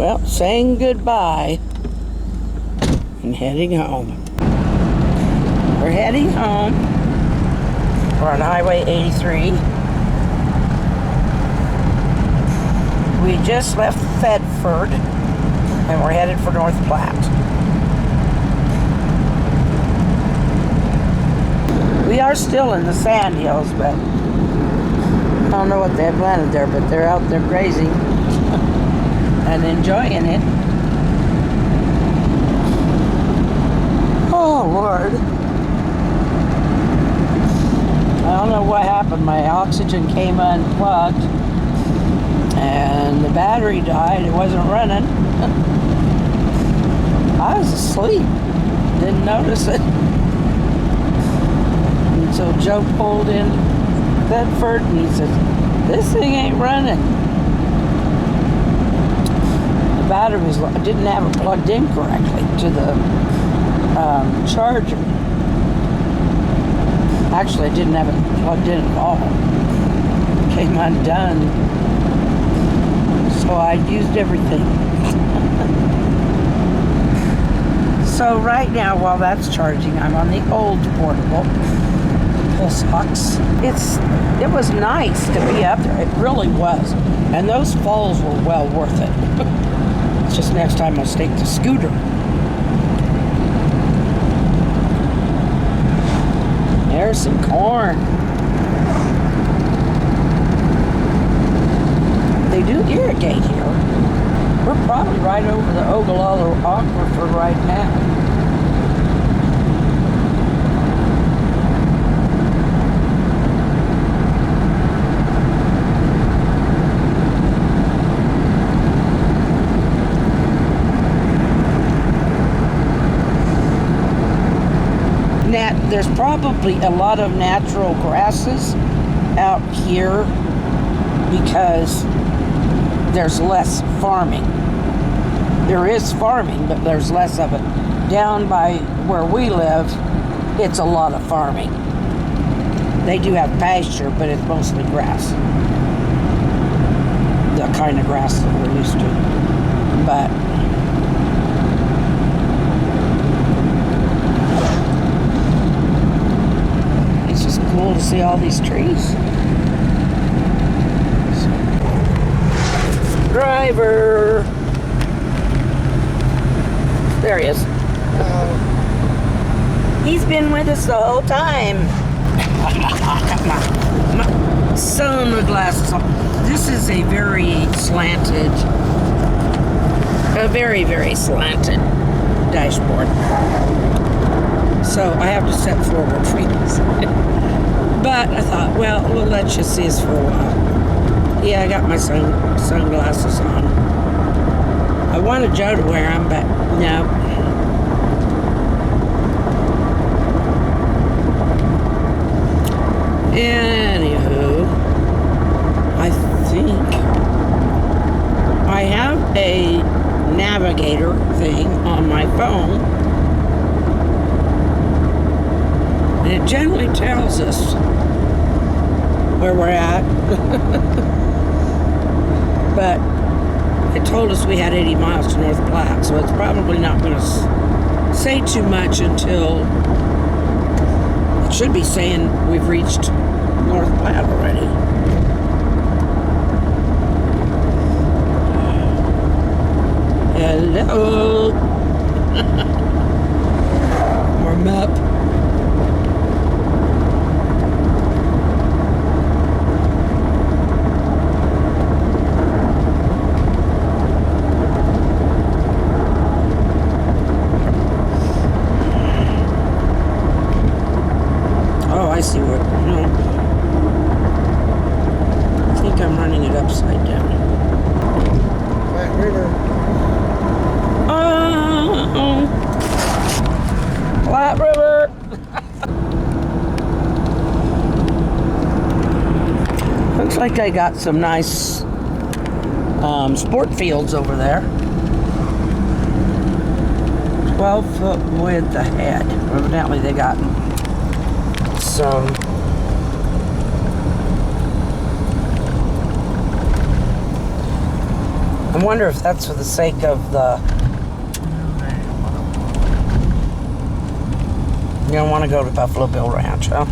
Well, saying goodbye and heading home. We're heading home. We're on Highway 83. We just left Bedford and we're headed for North Platte. We are still in the sand hills, but I don't know what they have planted there, but they're out there grazing and enjoying it. Oh, Lord. I don't know what happened. My oxygen came unplugged and the battery died. It wasn't running. I was asleep. Didn't notice it. Until Joe pulled in Bedford and he says, "This thing ain't running." The battery didn't have it plugged in correctly to the charger. Actually, I didn't have it plugged in at all. It came undone. So I used everything. So right now, while that's charging, I'm on the old portable. Sucks. It was nice to be up there. It really was. And those falls were well worth it. It's just next time I'll take the scooter. There's some corn. They do irrigate here. We're probably right over the Ogallala Aquifer right now. There's probably a lot of natural grasses out here because there's less farming. There is farming, but there's less of it. Down by where we live, it's a lot of farming. They do have pasture, but it's mostly grass. The kind of grass that we're used to. But cool to see all these trees. Driver. There he is. He's been with us the whole time. my sunglasses on. This is a very slanted, very slanted dashboard. So I have to set forward for you. But I thought, well, we'll let you see us for a while. Yeah, I got my sunglasses on. I wanted Joe to wear them, but no. Anywho, I think I have a navigator thing on my phone. And it generally tells us where we're at. But it told us we had 80 miles to North Platte, so it's probably not going to say too much until it should be saying we've reached North Platte already. Hello. Warm up. I see what, no. I think I'm running it upside down. Flat River. Oh, Flat River. Looks like I got some nice sport fields over there. 12-foot width ahead. Evidently they got some I wonder if that's for the sake of the... You don't want to go to Buffalo Bill Ranch, huh?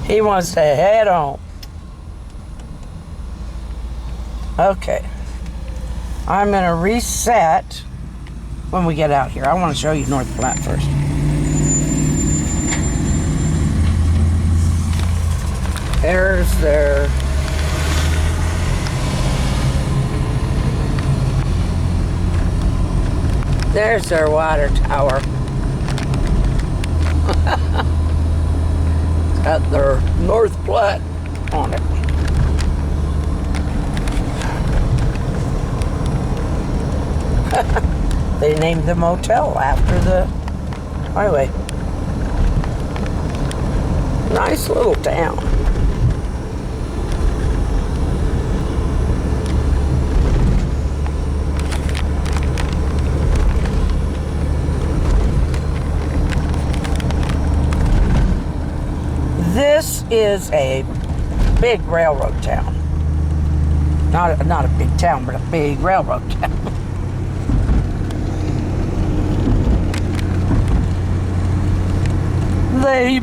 He wants to head home. Okay. I'm going to reset when we get out here. I want to show you North Platte first. There's their... There's their water tower. It's got their North Platte on it. They named the motel after the highway. Nice little town. This is a big railroad town. Not a big town, but a big railroad town. They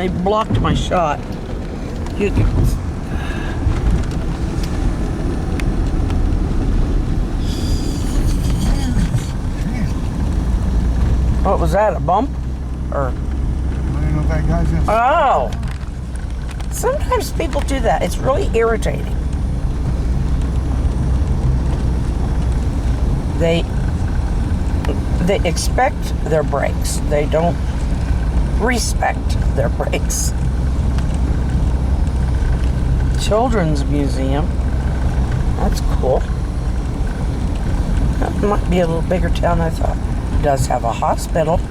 blocked my shot. You can... What was that, a bump? Or... That guy's in. Oh! Sometimes people do that. It's really irritating. They expect their brakes. They don't respect their brakes. Children's Museum. That's cool. That might be a little bigger town than I thought. It does have a hospital.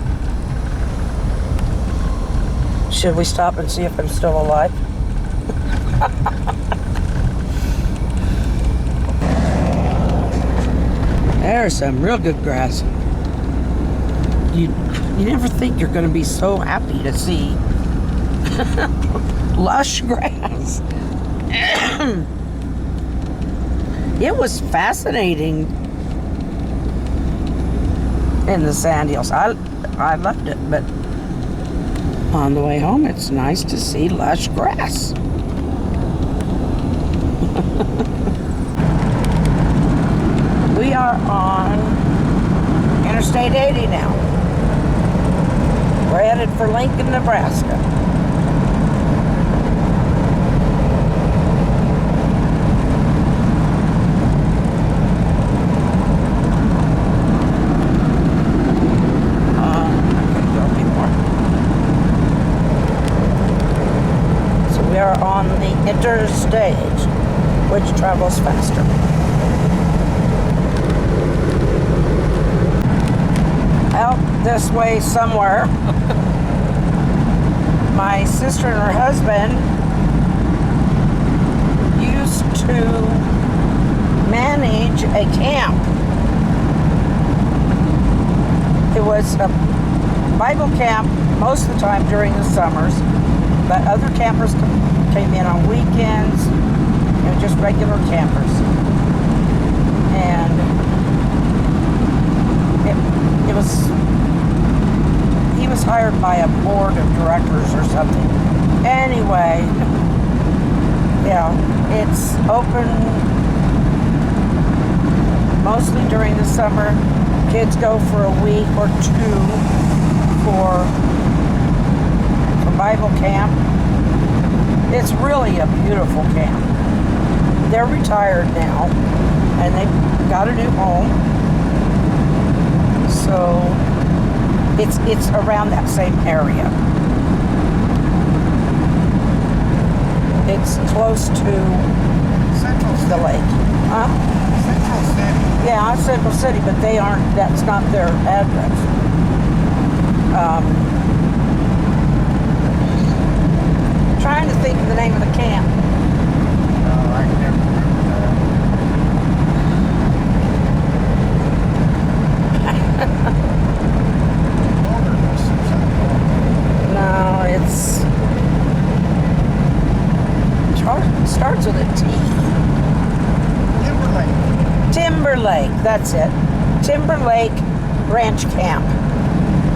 Should we stop and see if I'm still alive? There's some real good grass. You never think you're going to be so happy to see lush grass. It was fascinating in the sand hills. I loved it, but on the way home, it's nice to see lush grass. We are on Interstate 80 now. We're headed for Lincoln, Nebraska. We are on the interstate, which travels faster. Out this way somewhere, my sister and her husband used to manage a camp. It was a Bible camp most of the time during the summers, but other campers came in on weekends, just regular campers. And he was hired by a board of directors or something. Anyway, yeah, it's open mostly during the summer. Kids go for a week or two for Bible camp. It's really a beautiful camp. They're retired now, and they've got a new home. So it's around that same area. It's close to the lake. Huh? Central City. Yeah, Central City, but they aren't. That's not their address. Trying to think of the name of the camp. No, I can never remember No, it starts with a T. Timberlake, that's it. Timberlake Ranch Camp.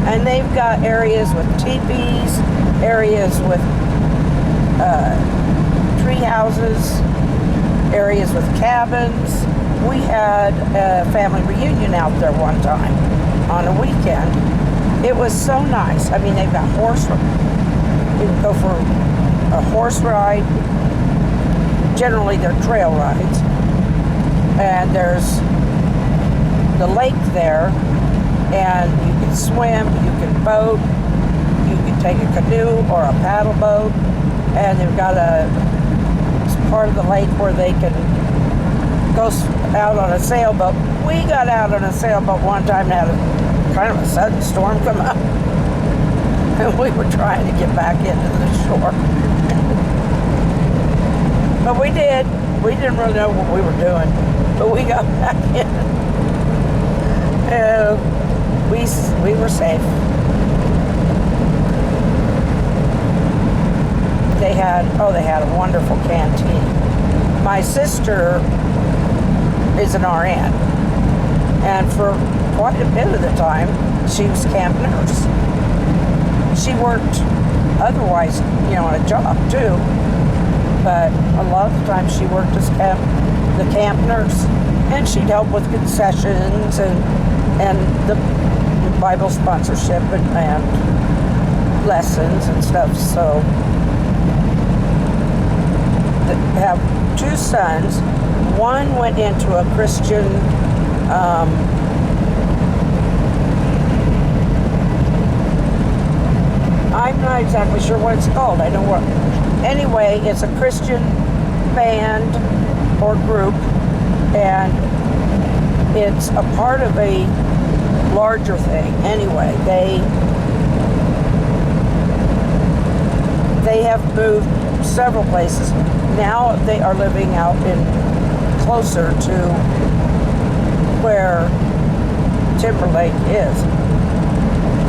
And they've got areas with teepees, areas with tree houses, areas with cabins. We had a family reunion out there one time on a weekend. It was so nice. I mean, they've got you can go for a horse ride. Generally, they're trail rides. And there's the lake there, and you can swim, you can boat, you can take a canoe or a paddle boat, and they've got a part of the lake where they can go out on a sailboat. We got out on a sailboat one time and had a kind of a sudden storm come up, and we were trying to get back into the shore. But we did. We didn't really know what we were doing, but we got back in. We were safe. They had a wonderful canteen. My sister is an RN, and for quite a bit of the time, she was camp nurse. She worked otherwise, on a job too, but a lot of the time she worked as the camp nurse, and she'd help with concessions and the Bible sponsorship and lessons and stuff. So they have two sons. One went into a Christian I'm not exactly sure what it's called. I know what. Anyway, it's a Christian band or group, and it's a part of a larger thing. Anyway, they have moved several places. Now they are living out closer to where Timberlake is.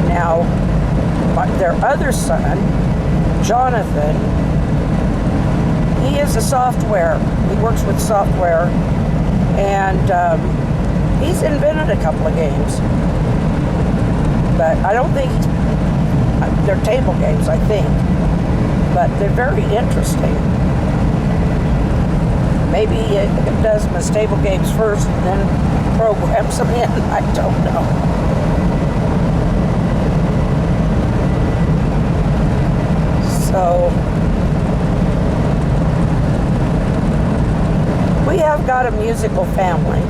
Now, their other son, Jonathan, he is a software. He works with software, and he's invented a couple of games. But I don't think they're table games, I think. But they're very interesting. Maybe it does them as table games first and then programs them in. I don't know. So we have got a musical family.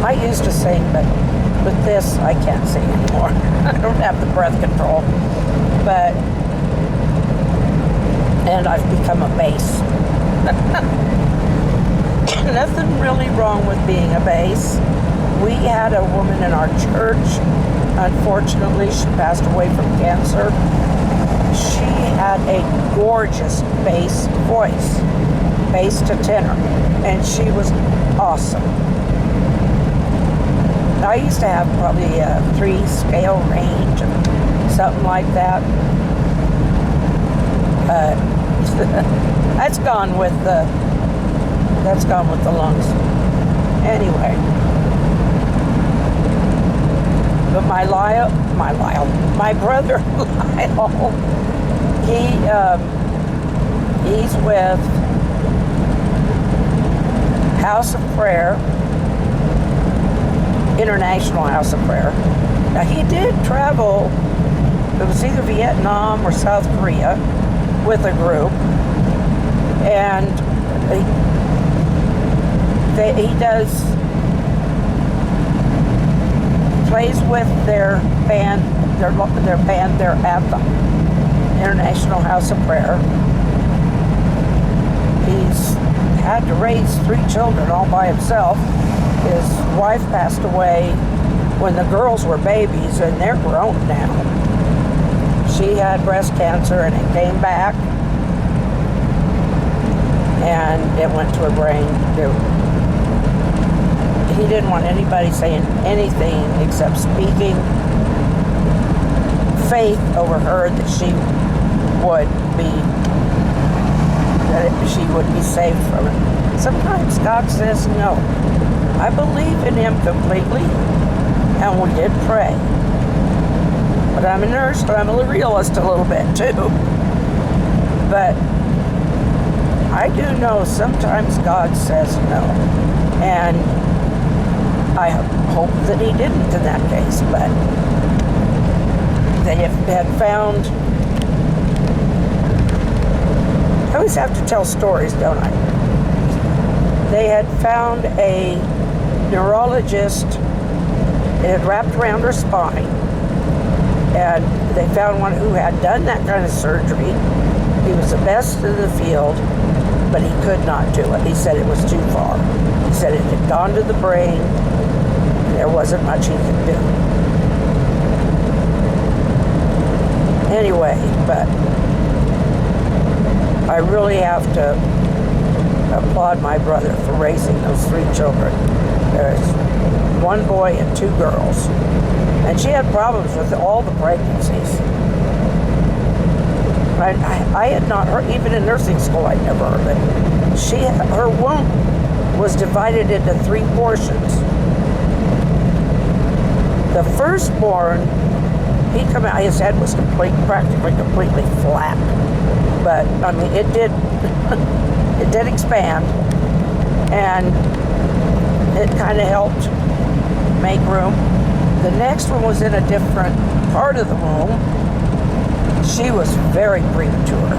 I used to sing, but with this, I can't sing anymore. I don't have the breath control. And I've become a bass. Nothing really wrong with being a bass. We had a woman in our church. Unfortunately, she passed away from cancer. She had a gorgeous bass voice, bass to tenor, and she was awesome. I used to have probably a 3-scale range or something like that. That's gone with the lungs. Anyway, but my brother Lyle, he's with House of Prayer, International House of Prayer. Now he did travel. It was either Vietnam or South Korea with a group, and he plays with their band. Their band there at the International House of Prayer. He's had to raise 3 children all by himself. His wife passed away when the girls were babies, and they're grown now. She had breast cancer, and it came back, and it went to her brain. He didn't want anybody saying anything except speaking faith over her that she would be, that she would be saved from it. Sometimes God says no. I believe in him completely, and we did pray. But I'm a nurse, but I'm a realist a little bit too. But I do know sometimes God says no. And I hope that he didn't in that case, but they had found... I always have to tell stories, don't I? They had found a neurologist. It had wrapped around her spine, and they found one who had done that kind of surgery. He was the best in the field, but he could not do it. He said it was too far. He said it had gone to the brain. There wasn't much he could do. Anyway, but I really have to applaud my brother for raising those 3 children. There's 1 boy and 2 girls. And she had problems with all the pregnancies. I had not heard, even in nursing school, I'd never heard of it. Her womb was divided into 3 portions. The firstborn, he come out, his head was practically completely flat. But I mean, it did expand, and it kind of helped make room. The next one was in a different part of the womb. She was very premature,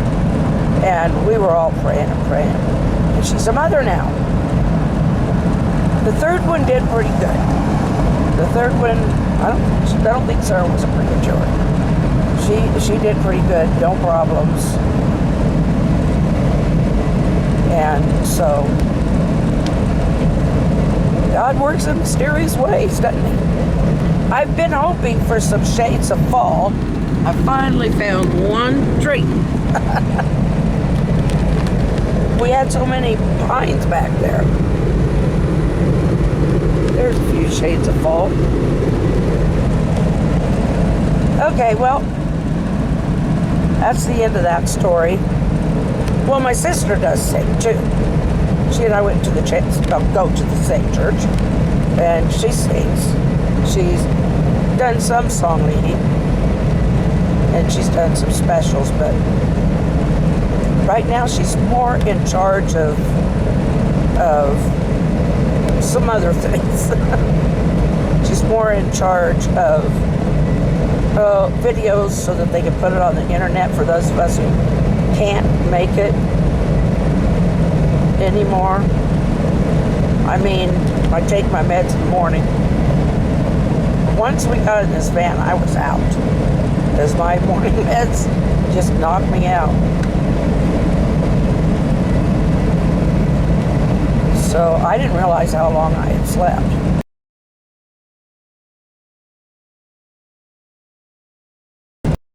and we were all praying and praying. And she's a mother now. The third one did pretty good. The third one, I don't think Sarah was a premature. She did pretty good, no problems. And so, God works in mysterious ways, doesn't he? I've been hoping for some shades of fall. I finally found one tree. We had so many pines back there. There's a few shades of fall. Okay, well, that's the end of that story. Well, my sister does sing too. She and I went to go to the same church, and she sings. She's done some song leading, and she's done some specials, but right now she's more in charge of some other things. She's more in charge of videos so that they can put it on the internet for those of us who can't make it anymore. I mean, I take my meds in the morning. Once we got in this van, I was out because my morning meds just knocked me out. So I didn't realize how long I had slept.